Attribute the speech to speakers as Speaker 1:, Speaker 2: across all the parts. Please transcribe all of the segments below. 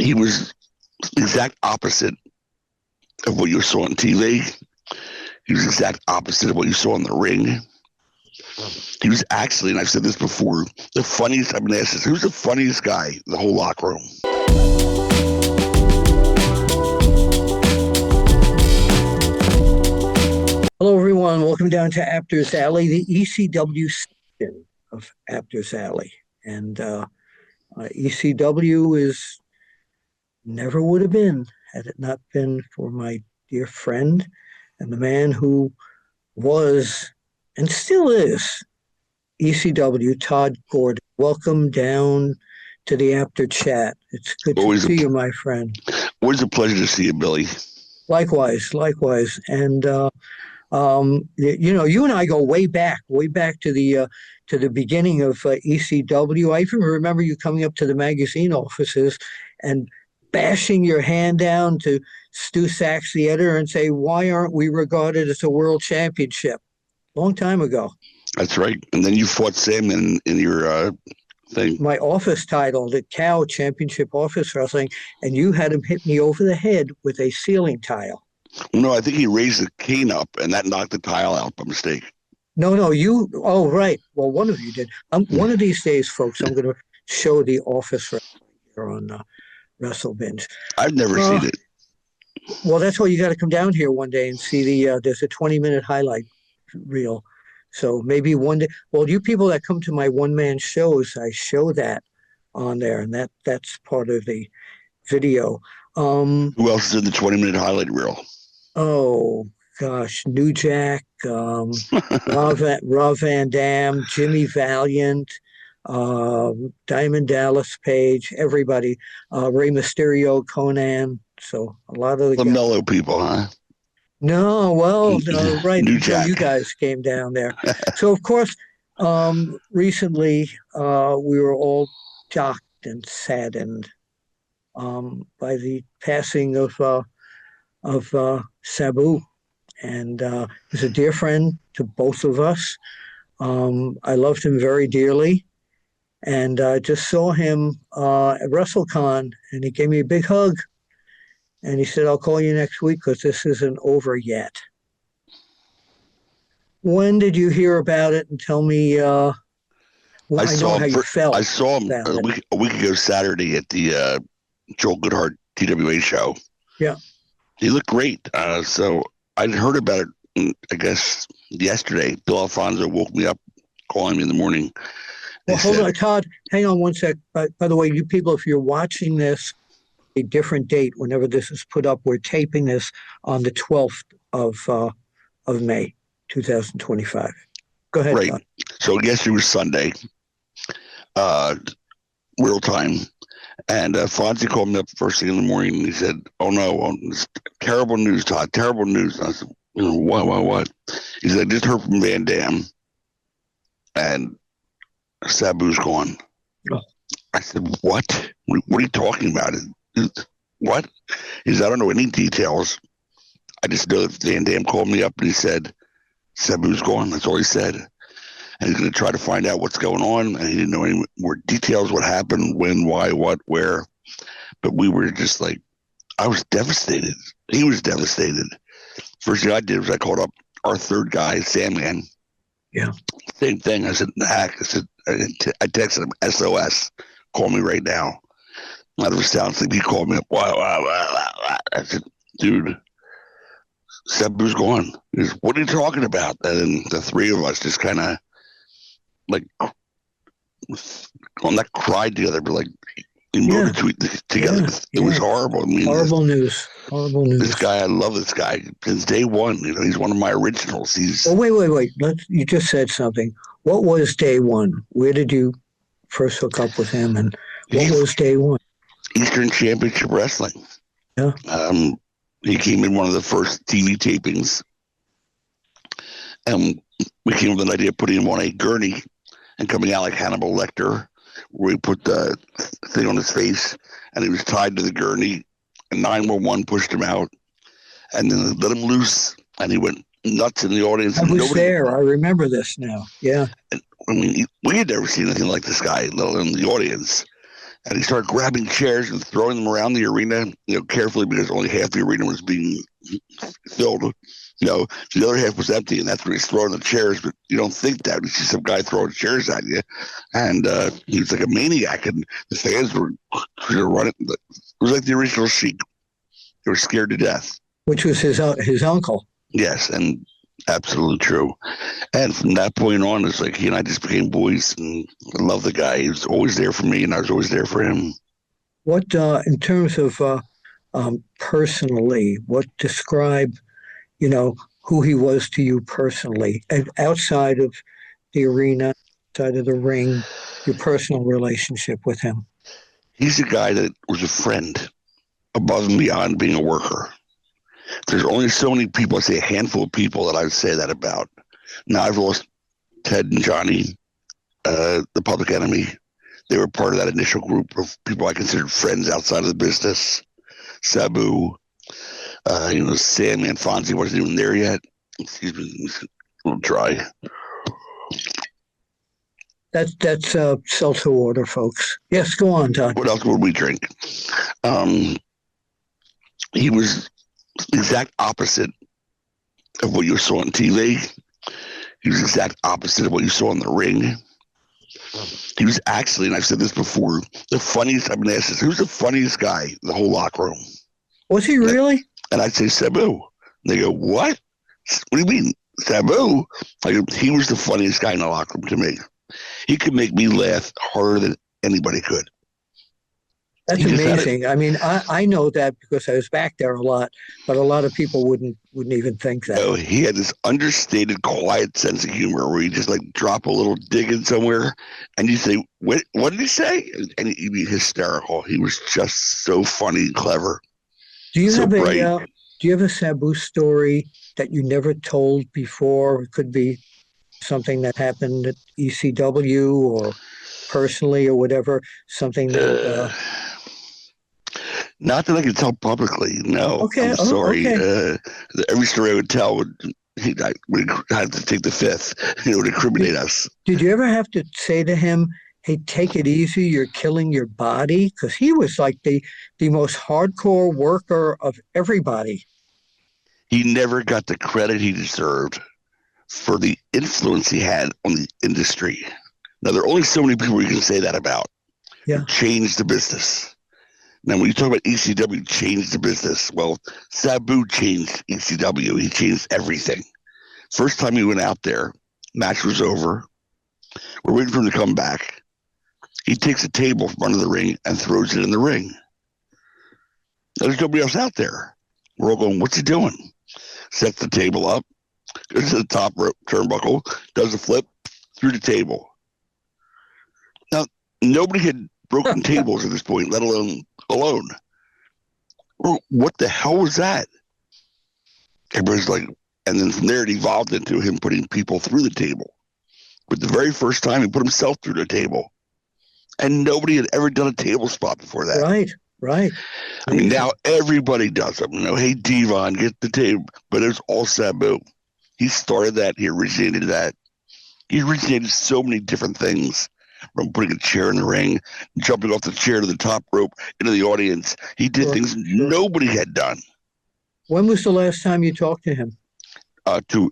Speaker 1: he was the exact opposite of what you saw on TV. He was the exact opposite of what you saw in the ring. He was actually, and I've said this before, the funniest. I've been asked this, who's the funniest guy in the whole locker room?
Speaker 2: Hello, everyone. Welcome down to Apter's Alley, the ECW section of Apter's Alley. And ECW is never would have been had it not been for my dear friend and the man who was and still is ECW Tod Gordon. Welcome down to the Apter chat. It's good to see you, my friend.
Speaker 1: Always a pleasure to see you, Billy.
Speaker 2: Likewise. And you and I go way back to the beginning of ECW. I even remember you coming up to the magazine offices and bashing your hand down to Stu Sachs, the editor, and say, "Why aren't we regarded as a world championship?" Long time ago.
Speaker 1: That's right. And then you fought Sam in your thing.
Speaker 2: My office title, the Cow Championship Office Wrestling, and you had him hit me over the head with a ceiling tile.
Speaker 1: No, I think he raised the cane up, and that knocked the tile out by mistake.
Speaker 2: No, you. Oh, right. Well, one of you did. One of these days, folks, I'm going to show the office here on WrestleBinge.
Speaker 1: I've never seen it.
Speaker 2: Well, that's why you got to come down here one day and see there's a 20-minute highlight reel. So maybe one day. Well, you people that come to my one-man shows, I show that on there, and that's part of the video.
Speaker 1: Who else is in the 20-minute highlight reel?
Speaker 2: Oh, gosh. New Jack, Rob Van Dam, Jimmy Valiant, Diamond Dallas Page, everybody. Rey Mysterio, Conan. So a lot of
Speaker 1: the mellow people, huh?
Speaker 2: No, well, right. Until you guys came down there. So, of course, recently we were all shocked and saddened by the passing of Sabu, and he's a dear friend to both of us. I loved him very dearly, and I just saw him at WrestleCon, and he gave me a big hug, and he said, "I'll call you next week because this isn't over yet." When did you hear about it? And tell me. I know how you felt.
Speaker 1: I saw him a week ago Saturday at the Joel Goodhart TWA show.
Speaker 2: Yeah.
Speaker 1: He looked great. So I'd heard about it, I guess, yesterday. Bill Alfonso woke me up, calling me in the morning.
Speaker 2: Well, hold on, Todd. Hang on one sec. By the way, you people, if you're watching this, a different date, whenever this is put up, we're taping this on the 12th of May, 2025. Go ahead,
Speaker 1: right.
Speaker 2: Todd.
Speaker 1: So yesterday was Sunday, real time. And Fonzie called me up first thing in the morning, and he said, "Oh, no, it's terrible news, Todd, terrible news." And I said, what? He said, "I just heard from Van Dam, and Sabu's gone." Oh. I said, "What? What are you talking about? What?" He said, "I don't know any details. I just know that Van Dam called me up, and he said, Sabu's gone." That's all he said. And he's going to try to find out what's going on. And he didn't know any more details, what happened, when, why, what, where. But we were just like, I was devastated. He was devastated. First thing I did was I called up our third guy, Sandman.
Speaker 2: Yeah.
Speaker 1: Same thing. I said, Hack. I texted him, SOS. Call me right now. Out of a sound sleep, he called me up. Wow. I said, "Dude, Sabu's gone." He goes, "What are you talking about?" And then the three of us just kind of like not cried together, but like emoted together. It was horrible. I mean,
Speaker 2: horrible news.
Speaker 1: This guy, I love this guy since day one. He's one of my originals.
Speaker 2: Oh, wait. You just said something. What was day one? Where did you first hook up with him, and what was day one?
Speaker 1: Eastern Championship Wrestling.
Speaker 2: Yeah.
Speaker 1: He came in one of the first TV tapings, and we came with an idea of putting him on a gurney and coming out like Hannibal Lecter, where we put the thing on his face, and he was tied to the gurney, and 911 pushed him out, and then let him loose, and he went nuts in the audience.
Speaker 2: I was there. I remember this now. Yeah.
Speaker 1: And, I mean, we had never seen anything like this guy, let alone the audience. And he started grabbing chairs and throwing them around the arena, carefully, because only half the arena was being filled. So the other half was empty, and that's when he's throwing the chairs. But you don't think that. You see some guy throwing chairs at you, and he was like a maniac, and the fans were running. It was like the original Sheik. They were scared to death.
Speaker 2: Which was his uncle.
Speaker 1: Yes, and absolutely true. And from that point on, it's like he and I just became boys, and I love the guy. He was always there for me, and I was always there for him.
Speaker 2: What, in terms of personally, what describe, who he was to you personally, and outside of the arena, outside of the ring, your personal relationship with him?
Speaker 1: He's a guy that was a friend above and beyond being a worker. There's only so many people, I say a handful of people, that I would say that about. Now, I've lost Ted and Johnny, the Public Enemy. They were part of that initial group of people I considered friends outside of the business. Sabu, Sam and Fonzie wasn't even there yet. Excuse me, a little dry.
Speaker 2: That's seltzer water, folks. Yes, go on, Todd.
Speaker 1: What else would we drink? He was the exact opposite of what you saw on TV. He was the exact opposite of what you saw in the ring. He was actually, and I've said this before, the funniest. I've been asked this, who's the funniest guy in the whole locker room?
Speaker 2: Was he really?
Speaker 1: And I'd say Sabu. And they go, what? What do you mean, Sabu? He was the funniest guy in the locker room to me. He could make me laugh harder than anybody could.
Speaker 2: That's amazing. I mean, I know that because I was back there a lot, but a lot of people wouldn't even think that.
Speaker 1: No, he had this understated, quiet sense of humor where he just like drop a little dig in somewhere, and you say, "What did he say?" And he'd be hysterical. He was just so funny and clever.
Speaker 2: Do you have a Sabu story that you never told before? It could be something that happened at ECW or personally or whatever. Something that.
Speaker 1: Not that I can tell publicly. No,
Speaker 2: okay.
Speaker 1: I'm sorry.
Speaker 2: Okay.
Speaker 1: Every story I would tell would have to take the fifth. It would incriminate us.
Speaker 2: Did you ever have to say to him, "Hey, take it easy. You're killing your body"? Because he was like the most hardcore worker of everybody.
Speaker 1: He never got the credit he deserved for the influence he had on the industry. Now, there are only so many people you can say that about.
Speaker 2: Yeah.
Speaker 1: Changed the business. Now, when you talk about ECW changed the business, well, Sabu changed ECW. He changed everything. First time he went out there, match was over. We're waiting for him to come back. He takes a table from under the ring and throws it in the ring. Now, there's nobody else out there. We're all going, what's he doing? Sets the table up, goes to the top rope turnbuckle, does a flip through the table. Now, nobody had broken tables at this point, let alone alone. What the hell was that? Everybody's like, and then from there it evolved into him putting people through the table. But the very first time he put himself through the table, and nobody had ever done a table spot before that.
Speaker 2: Right.
Speaker 1: I mean, now everybody does them. Hey, Devon, get the table. But it's all Sabu. He started that. He originated that. He originated so many different things. From putting a chair in the ring, jumping off the chair to the top rope into the audience. He did things nobody had done.
Speaker 2: When was the last time you talked to him?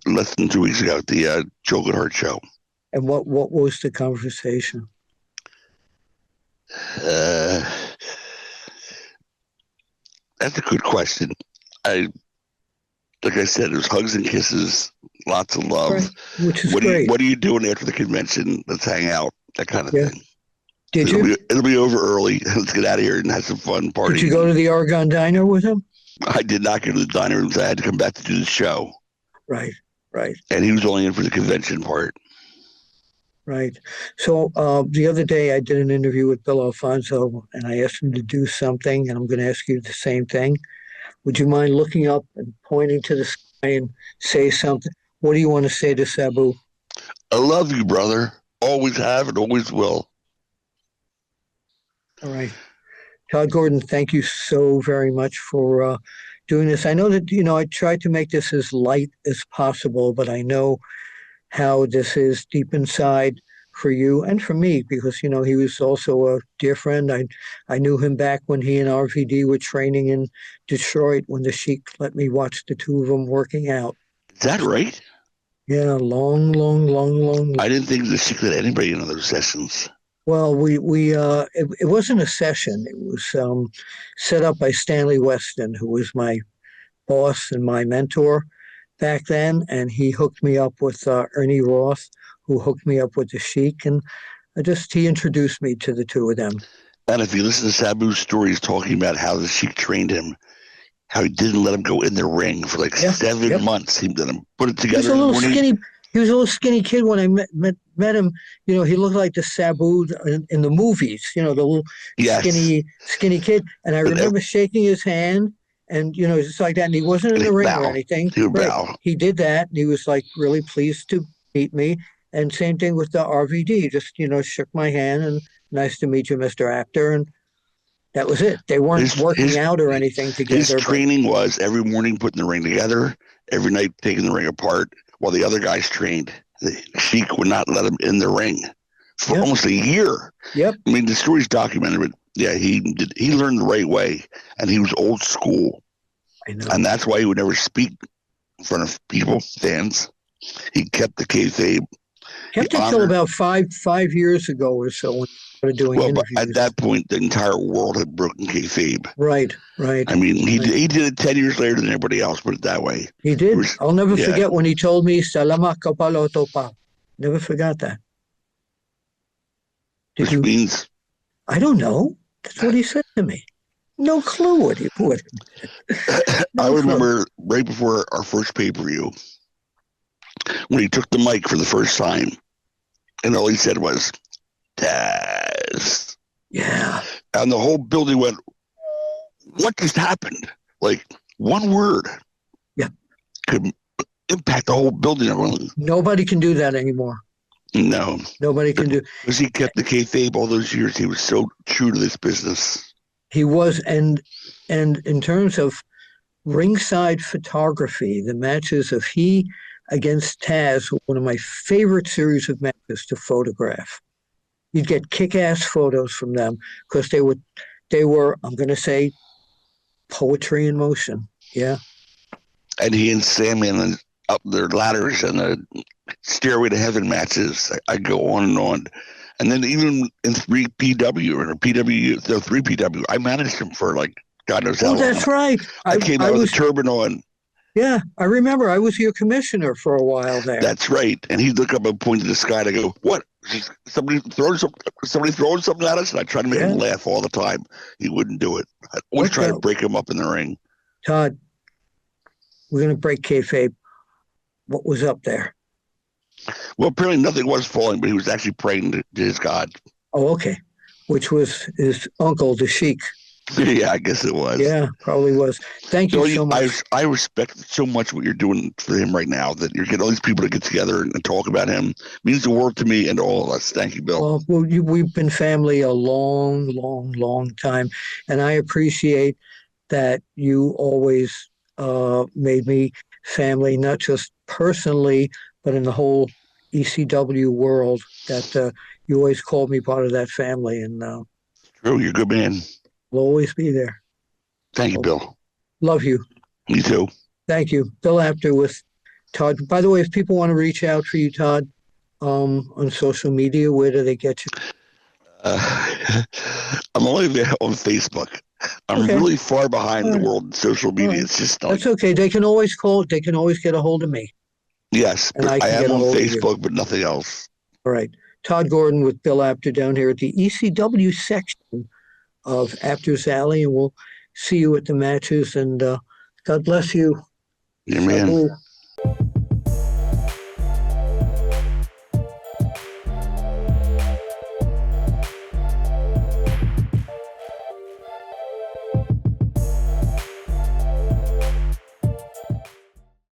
Speaker 1: Less than 2 weeks ago at the Joe Goodhart show.
Speaker 2: And what was the conversation?
Speaker 1: That's a good question. Like I said, it was hugs and kisses, lots of love.
Speaker 2: Right. Which is great.
Speaker 1: What are you doing after the convention? Let's hang out. That kind of thing.
Speaker 2: It'll
Speaker 1: be over early. Let's get out of here and have some fun partying.
Speaker 2: Did you go to the Argonne Diner with him?
Speaker 1: I did not go to the diner rooms. I had to come back to do the show.
Speaker 2: Right.
Speaker 1: And he was only in for the convention part.
Speaker 2: Right. So the other day I did an interview with Bill Alfonso, and I asked him to do something, and I'm going to ask you the same thing. Would you mind looking up and pointing to the sky and say something? What do you want to say to Sabu?
Speaker 1: I love you, brother. Always have and always will.
Speaker 2: All right. Tod Gordon, thank you so very much for doing this. I know that, I tried to make this as light as possible, but I know how this is deep inside. for you and for me because, you know, he was also a dear friend. I knew him back when he and RVD were training in Detroit when the Sheik let me watch the two of them working out.
Speaker 1: Is that right?
Speaker 2: Yeah, long.
Speaker 1: I didn't think the Sheik let anybody in those sessions.
Speaker 2: Well, it wasn't a session. It was set up by Stanley Weston, who was my boss and my mentor back then, and he hooked me up with Ernie Roth, who hooked me up with the Sheik, and he introduced me to the two of them.
Speaker 1: And if you listen to Sabu's stories talking about how the Sheik trained him, how he didn't let him go in the ring for like 7 months. He let him put it together.
Speaker 2: He was a little skinny kid when I met him. You know, he looked like the Sabu in the movies. You know, the little skinny kid. And I remember shaking his hand, and you know, just like that. And he wasn't in the ring or anything.
Speaker 1: He would bow.
Speaker 2: He did that, and he was like really pleased to meet me. And same thing with the RVD. Just, you know, shook my hand and nice to meet you, Mr. Apter. And that was it. They weren't working out or anything together.
Speaker 1: His training was every morning putting the ring together, every night taking the ring apart, while the other guys trained. The Sheik would not let him in the ring for almost a year.
Speaker 2: Yep.
Speaker 1: I mean, the story's documented, but yeah, he learned the right way, and he was old school.
Speaker 2: I know.
Speaker 1: And that's why he would never speak in front of people, fans. He kept the kayfabe.
Speaker 2: Kept it till about five years ago or so when he started doing interviews.
Speaker 1: But at that point, the entire world had broken kayfabe.
Speaker 2: Right.
Speaker 1: I mean, he did it 10 years later than everybody else, put it that way.
Speaker 2: He did. I'll never forget when he told me, Salamat kapaloto pa. Never forgot that.
Speaker 1: Which means?
Speaker 2: I don't know. That's what he said to me. No clue what he put.
Speaker 1: I remember right before our first pay-per-view, when he took the mic for the first time, and all he said was, Taz.
Speaker 2: Yeah.
Speaker 1: And the whole building went, what just happened? Like, one word could impact the whole building.
Speaker 2: Nobody can do that anymore.
Speaker 1: No.
Speaker 2: Nobody can do.
Speaker 1: Because he kept the kayfabe all those years. He was so true to this business.
Speaker 2: He was, and in terms of ringside photography, the matches of he against Taz were one of my favorite series of matches to photograph. You'd get kick-ass photos from them because they were, I'm going to say, poetry in motion. Yeah. And
Speaker 1: he and Sandman up their ladders and the Stairway to Heaven matches. I go on and on. And then even in 3PW or PW, the 3PW, I managed him for like God knows how long.
Speaker 2: Oh, that's right.
Speaker 1: I came out with a turban on.
Speaker 2: Yeah, I remember. I was your commissioner for a while there.
Speaker 1: That's right. And he'd look up and point to the sky and go, what? Somebody throwing something at us? And I tried to make him laugh all the time. He wouldn't do it. I always try to break him up in the ring.
Speaker 2: Todd, we're going to break kayfabe. What was up there?
Speaker 1: Well, apparently nothing was falling, but he was actually praying to his God.
Speaker 2: Oh, okay. Which was his uncle, the Sheik.
Speaker 1: Yeah, I guess it was.
Speaker 2: Yeah, probably was. Thank you so much.
Speaker 1: I respect so much what you're doing for him right now, that you're getting all these people to get together and talk about him. It means the world to me and to all of us. Thank you, Bill.
Speaker 2: Well, we've been family a long time, and I appreciate that you always made me family, not just personally, but in the whole ECW world, that you always called me part of that family. And
Speaker 1: true, you're a good man.
Speaker 2: I'll always be there.
Speaker 1: Thank you, Bill.
Speaker 2: Love you.
Speaker 1: Me too.
Speaker 2: Thank you. Bill Apter with Todd. By the way, if people want to reach out for you, Todd, on social media, where do they get you?
Speaker 1: I'm only there on Facebook. I'm really far behind the world in social media. It's just
Speaker 2: that's okay. They can always call. They can always get a hold of me.
Speaker 1: Yes, but I am on Facebook, but nothing else.
Speaker 2: All right. Tod Gordon with Bill Apter down here at the ECW section of Apter's Alley, and we'll see you at the matches. And God bless you.
Speaker 1: Amen. Sabu.